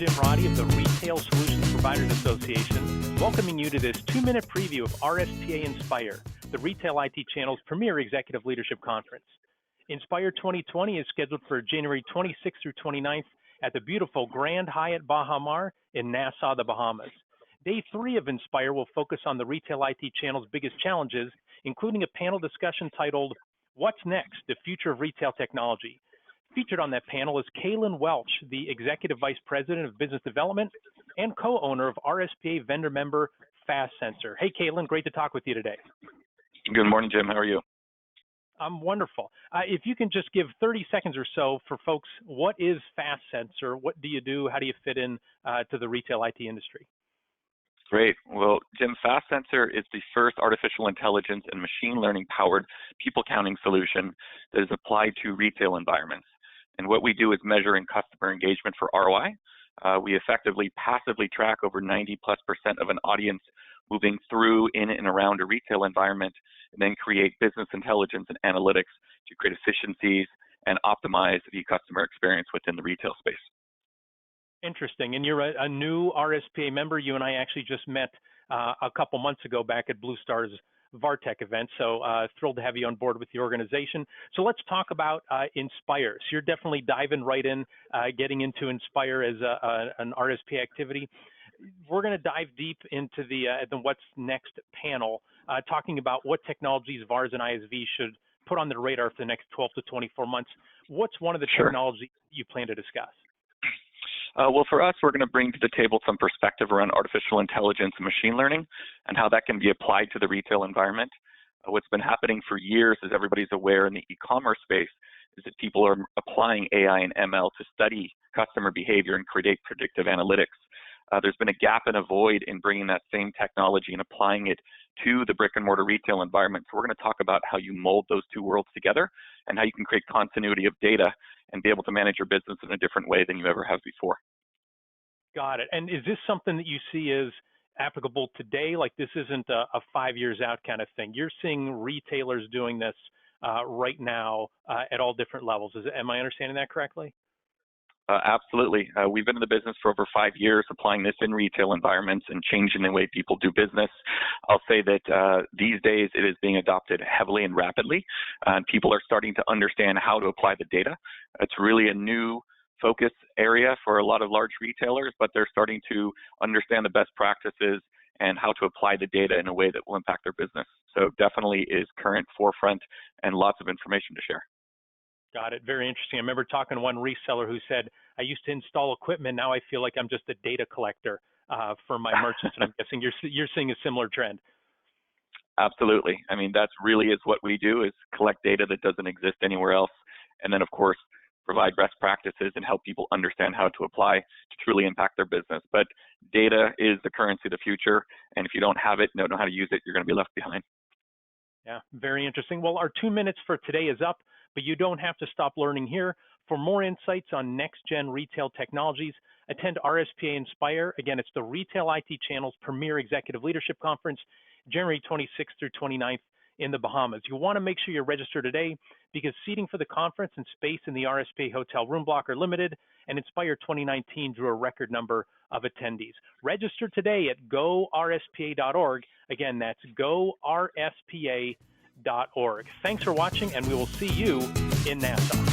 Jim Roddy of the Retail Solutions Providers Association, welcoming you to this 2-minute preview of RSPA Inspire, the Retail IT Channel's premier executive leadership conference. Inspire 2020 is scheduled for January 26th through 29th at the beautiful Grand Hyatt Baha Mar in Nassau, the Bahamas. Day 3 of Inspire will focus on the Retail IT Channel's biggest challenges, including a panel discussion titled, What's Next? The Future of Retail Technology. Featured on that panel is Kalon Welch, the Executive Vice President of Business Development and co-owner of RSPA vendor member FastSensor's. Hey, Kalon, great to talk with you today. Good morning, Jim. How are you? I'm wonderful. If you can just give 30 seconds or so for folks, what is FastSensor? What do you do? How do you fit in to the retail IT industry? Great. Well, Jim, FastSensor is the first artificial intelligence and machine learning powered people counting solution that is applied to retail environments. And what we do is measuring customer engagement for ROI. We effectively passively track over 90+% of an audience moving through, in, and around a retail environment, and then create business intelligence and analytics to create efficiencies and optimize the customer experience within the retail space. Interesting. And you're a new RSPA member. You and I actually just met a couple months ago back at Blue Star's VARTech event. So thrilled to have you on board with the organization. So let's talk about Inspire. So you're definitely diving right in, getting into Inspire as an RSPA activity. We're going to dive deep into the What's Next panel, talking about what technologies VARs and ISVs should put on their radar for the next 12 to 24 months. What's one of the technologies you plan to discuss? Well, for us, we're going to bring to the table some perspective around artificial intelligence and machine learning and how that can be applied to the retail environment. What's been happening for years, as everybody's aware in the e-commerce space, is that people are applying AI and ML to study customer behavior and create predictive analytics. There's been a gap and a void in bringing that same technology and applying it to the brick and mortar retail environment. So we're going to talk about how you mold those two worlds together and how you can create continuity of data and be able to manage your business in a different way than you ever have before. Got it. And is this something that you see as applicable today? Like this isn't a 5 years out kind of thing. You're seeing retailers doing this right now at all different levels. Am I understanding that correctly? Absolutely. We've been in the business for over 5 years, applying this in retail environments and changing the way people do business. I'll say that these days it is being adopted heavily and rapidly, and people are starting to understand how to apply the data. It's really a new focus area for a lot of large retailers, but they're starting to understand the best practices and how to apply the data in a way that will impact their business. So definitely is current, forefront, and lots of information to share. Got it. Very interesting. I remember talking to one reseller who said, I used to install equipment. Now I feel like I'm just a data collector for my merchants. And I'm guessing you're seeing a similar trend. Absolutely. I mean, that's really is what we do, is collect data that doesn't exist anywhere else. And then, of course, provide best practices and help people understand how to apply to truly impact their business. But data is the currency of the future. And if you don't have it, don't know how to use it, you're going to be left behind. Yeah, very interesting. Well, our 2 minutes for today is up, but you don't have to stop learning here. For more insights on next-gen retail technologies, attend RSPA Inspire. Again, it's the Retail IT Channel's premier executive leadership conference, January 26th through 29th in the Bahamas. You want to make sure you're registered today because seating for the conference and space in the RSPA hotel room block are limited, and Inspire 2019 drew a record number of attendees. Register today at gorspa.org. Again, that's gorspa.org. Thanks for watching, and we will see you in Nassau.